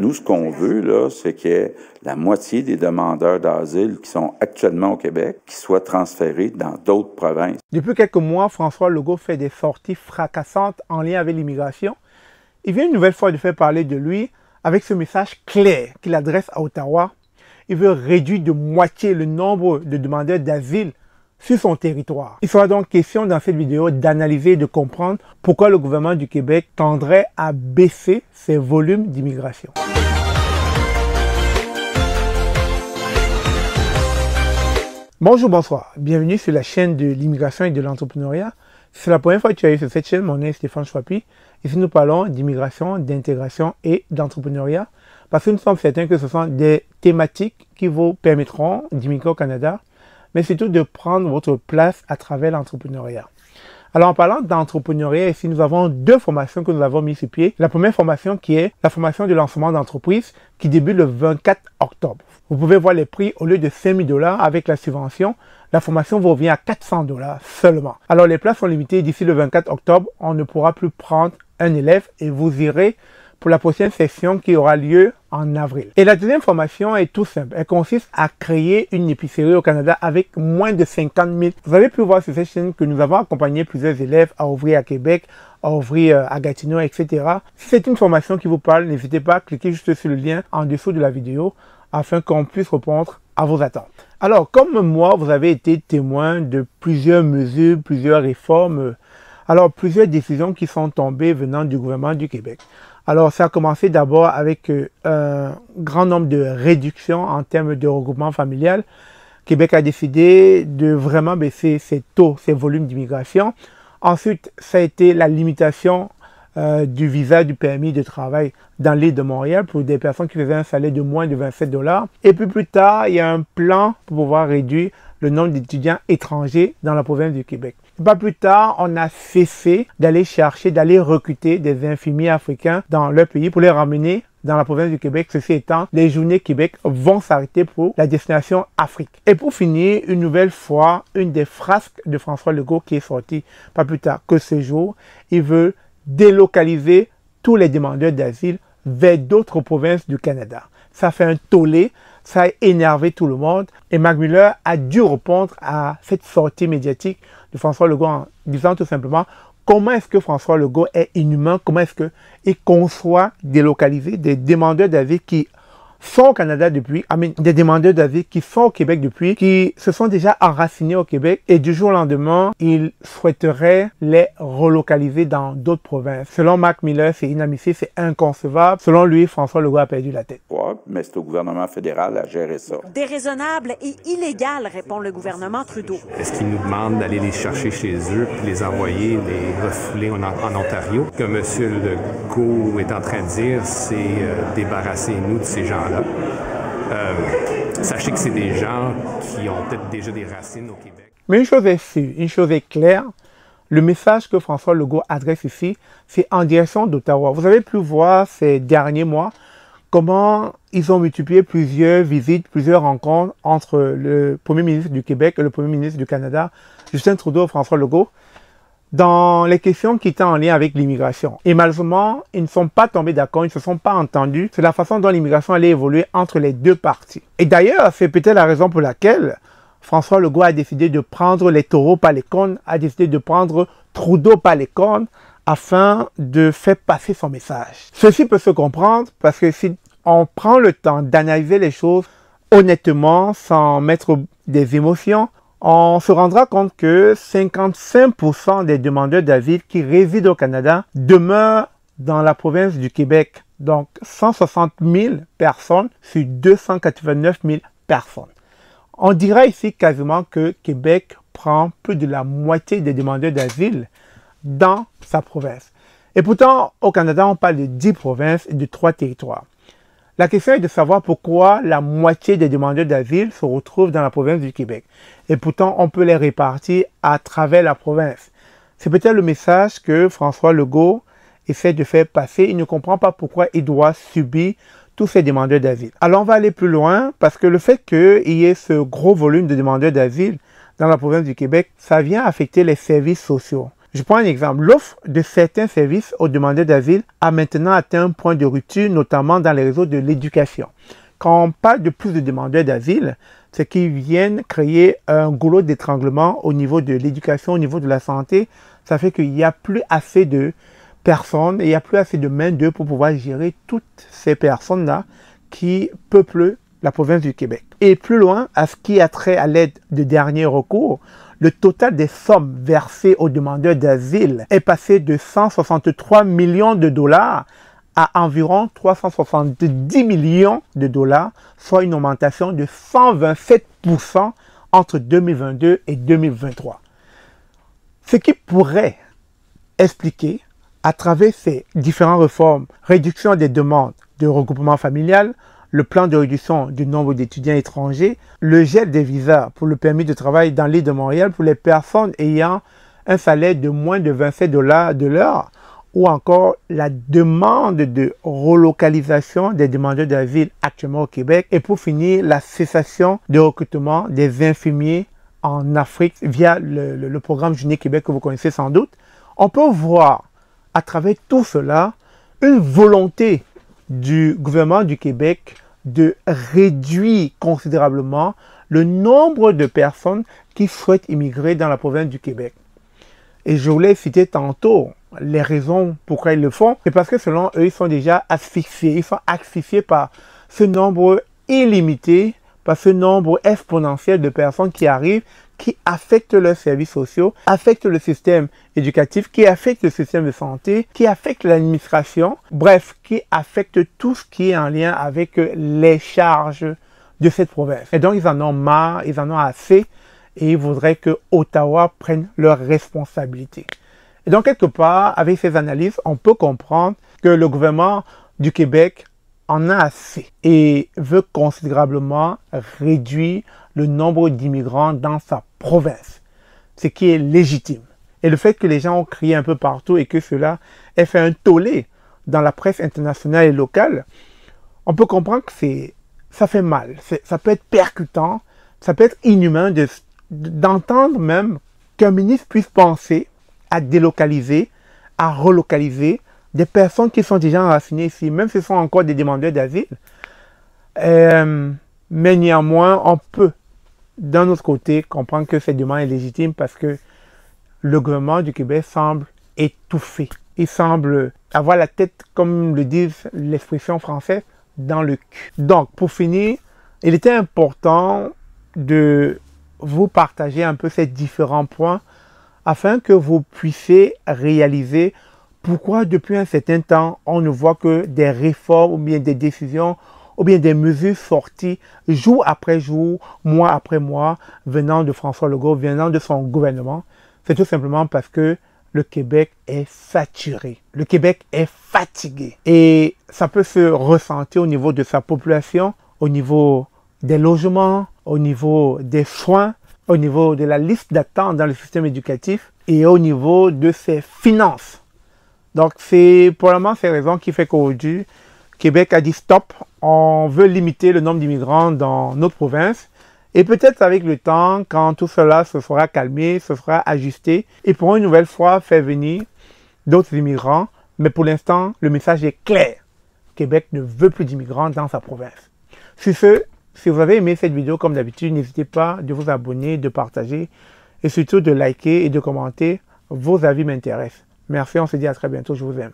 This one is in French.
Nous, ce qu'on veut, là, c'est que la moitié des demandeurs d'asile qui sont actuellement au Québec, qui soient transférés dans d'autres provinces. Depuis quelques mois, François Legault fait des sorties fracassantes en lien avec l'immigration. Il vient une nouvelle fois de faire parler de lui avec ce message clair qu'il adresse à Ottawa. Il veut réduire de moitié le nombre de demandeurs d'asile sur son territoire. Il sera donc question dans cette vidéo d'analyser et de comprendre pourquoi le gouvernement du Québec tendrait à baisser ses volumes d'immigration. Bonjour, bonsoir. Bienvenue sur la chaîne de l'immigration et de l'entrepreneuriat. Si c'est la première fois que tu arrives sur cette chaîne, mon nom est Stéphane Chouapi. Ici, nous parlons d'immigration, d'intégration et d'entrepreneuriat parce que nous sommes certains que ce sont des thématiques qui vous permettront d'immigrer au Canada, mais surtout de prendre votre place à travers l'entrepreneuriat. Alors, en parlant d'entrepreneuriat, ici, nous avons deux formations que nous avons mises sur pied. La première formation qui est la formation de lancement d'entreprise qui débute le 24 octobre. Vous pouvez voir les prix au lieu de 5 000 $ avec la subvention. La formation vous revient à 400 $ seulement. Alors, les places sont limitées d'ici le 24 octobre. On ne pourra plus prendre un élève et vous irez pour la prochaine session qui aura lieu en avril. Et la deuxième formation est tout simple. Elle consiste à créer une épicerie au Canada avec moins de 50 000. Vous avez pu voir sur cette chaîne que nous avons accompagné plusieurs élèves à ouvrir à Québec, à ouvrir à Gatineau, etc. Si c'est une formation qui vous parle, n'hésitez pas à cliquer juste sur le lien en dessous de la vidéo afin qu'on puisse répondre à vos attentes. Alors, comme moi, vous avez été témoin de plusieurs mesures, plusieurs réformes, alors plusieurs décisions qui sont tombées venant du gouvernement du Québec. Alors, ça a commencé d'abord avec un grand nombre de réductions en termes de regroupement familial. Québec a décidé de vraiment baisser ses taux, ses volumes d'immigration. Ensuite, ça a été la limitation du visa, du permis de travail dans l'île de Montréal pour des personnes qui faisaient un salaire de moins de 27 $. Et puis plus tard, il y a un plan pour pouvoir réduire le nombre d'étudiants étrangers dans la province du Québec. Pas plus tard, on a cessé d'aller chercher, d'aller recruter des infirmiers africains dans leur pays pour les ramener dans la province du Québec. Ceci étant, les journées Québec vont s'arrêter pour la destination Afrique. Et pour finir, une nouvelle fois, une des frasques de François Legault qui est sortie pas plus tard que ce jour, il veut délocaliser tous les demandeurs d'asile vers d'autres provinces du Canada. Ça fait un tollé, ça a énervé tout le monde et Mac Miller a dû répondre à cette sortie médiatique de François Legault en disant tout simplement comment est-ce que François Legault est inhumain, comment est-ce qu'il conçoit délocaliser des demandeurs d'asile qui sont au Canada depuis, des demandeurs d'asile qui sont au Québec depuis, qui se sont déjà enracinés au Québec et du jour au lendemain, ils souhaiteraient les relocaliser dans d'autres provinces. Selon Mac Miller, c'est inadmissible, c'est inconcevable. Selon lui, François Legault a perdu la tête. Ouais, mais c'est au gouvernement fédéral à gérer ça. Déraisonnable et illégal, répond le gouvernement Trudeau. Est-ce qu'ils nous demandent d'aller les chercher chez eux puis les envoyer, les refouler en Ontario? Ce que M. Legault est en train de dire, c'est débarrassez-nous de ces gens-là. Sachez que c'est des gens qui ont peut-être déjà des racines au Québec. Mais une chose est sûre, une chose est claire, le message que François Legault adresse ici, c'est en direction d'Ottawa. Vous avez pu voir ces derniers mois comment ils ont multiplié plusieurs visites, plusieurs rencontres entre le Premier ministre du Québec et le Premier ministre du Canada, Justin Trudeau et François Legault, dans les questions qui étaient en lien avec l'immigration. Et malheureusement, ils ne sont pas tombés d'accord, ils ne se sont pas entendus sur la façon dont l'immigration allait évoluer entre les deux parties. Et d'ailleurs, c'est peut-être la raison pour laquelle François Legault a décidé de prendre les taureaux par les cornes, a décidé de prendre Trudeau par les cornes afin de faire passer son message. Ceci peut se comprendre parce que si on prend le temps d'analyser les choses honnêtement, sans mettre des émotions, on se rendra compte que 55% des demandeurs d'asile qui résident au Canada demeurent dans la province du Québec. Donc 160 000 personnes sur 289 000 personnes. On dira ici quasiment que Québec prend plus de la moitié des demandeurs d'asile dans sa province. Et pourtant, au Canada, on parle de 10 provinces et de 3 territoires. La question est de savoir pourquoi la moitié des demandeurs d'asile se retrouvent dans la province du Québec. Et pourtant, on peut les répartir à travers la province. C'est peut-être le message que François Legault essaie de faire passer. Il ne comprend pas pourquoi il doit subir tous ces demandeurs d'asile. Alors, on va aller plus loin parce que le fait qu'il y ait ce gros volume de demandeurs d'asile dans la province du Québec, ça vient affecter les services sociaux. Je prends un exemple. L'offre de certains services aux demandeurs d'asile a maintenant atteint un point de rupture, notamment dans les réseaux de l'éducation. Quand on parle de plus de demandeurs d'asile, c'est qu'ils viennent créer un goulot d'étranglement au niveau de l'éducation, au niveau de la santé. Ça fait qu'il n'y a plus assez de personnes, et il n'y a plus assez de main-d'œuvre pour pouvoir gérer toutes ces personnes-là qui peuplent la province du Québec. Et plus loin, à ce qui a trait à l'aide de dernier recours, le total des sommes versées aux demandeurs d'asile est passé de 163 millions de dollars à environ 370 millions de dollars, soit une augmentation de 127% entre 2022 et 2023. Ce qui pourrait expliquer, à travers ces différentes réformes, réduction des demandes de regroupement familial, le plan de réduction du nombre d'étudiants étrangers, le gel des visas pour le permis de travail dans l'île de Montréal pour les personnes ayant un salaire de moins de 27 $ de l'heure, ou encore la demande de relocalisation des demandeurs d'asile actuellement au Québec, et pour finir, la cessation de recrutement des infirmiers en Afrique via le programme Journée Québec que vous connaissez sans doute. On peut voir à travers tout cela une volonté du gouvernement du Québec de réduire considérablement le nombre de personnes qui souhaitent immigrer dans la province du Québec. Et je voulais citer tantôt les raisons pourquoi ils le font. C'est parce que selon eux, ils sont déjà asphyxiés. Ils sont asphyxiés par ce nombre illimité, par ce nombre exponentiel de personnes qui arrivent, qui affectent leurs services sociaux, affectent le système éducatif, qui affectent le système de santé, qui affectent l'administration, bref, qui affectent tout ce qui est en lien avec les charges de cette province. Et donc, ils en ont marre, ils en ont assez, et ils voudraient que Ottawa prenne leurs responsabilités. Et donc, quelque part, avec ces analyses, on peut comprendre que le gouvernement du Québec en a assez et veut considérablement réduire le nombre d'immigrants dans sa province, ce qui est légitime. Et le fait que les gens ont crié un peu partout et que cela ait fait un tollé dans la presse internationale et locale, on peut comprendre que ça fait mal, ça peut être percutant, ça peut être inhumain d'entendre même qu'un ministre puisse penser à délocaliser, à relocaliser des personnes qui sont déjà enracinées ici, même si ce sont encore des demandeurs d'asile. Mais néanmoins, on peut, d'un autre côté, comprendre que cette demande est légitime parce que le gouvernement du Québec semble étouffé. Il semble avoir la tête, comme le disent l'expression française, dans le cul. Donc, pour finir, il était important de vous partager un peu ces différents points afin que vous puissiez réaliser pourquoi depuis un certain temps, on ne voit que des réformes ou bien des décisions ou bien des mesures sorties jour après jour, mois après mois, venant de François Legault, venant de son gouvernement. C'est tout simplement parce que le Québec est saturé. Le Québec est fatigué. Et ça peut se ressentir au niveau de sa population, au niveau des logements, au niveau des soins, au niveau de la liste d'attente dans le système éducatif et au niveau de ses finances. Donc, c'est probablement ces raisons qui fait qu'aujourd'hui, Québec a dit stop, on veut limiter le nombre d'immigrants dans notre province. Et peut-être avec le temps, quand tout cela se sera calmé, se sera ajusté, ils pourront une nouvelle fois faire venir d'autres immigrants. Mais pour l'instant, le message est clair. Québec ne veut plus d'immigrants dans sa province. Sur ce, si vous avez aimé cette vidéo, comme d'habitude, n'hésitez pas de vous abonner, de partager et surtout de liker et de commenter. Vos avis m'intéressent. Merci, on se dit à très bientôt, je vous aime.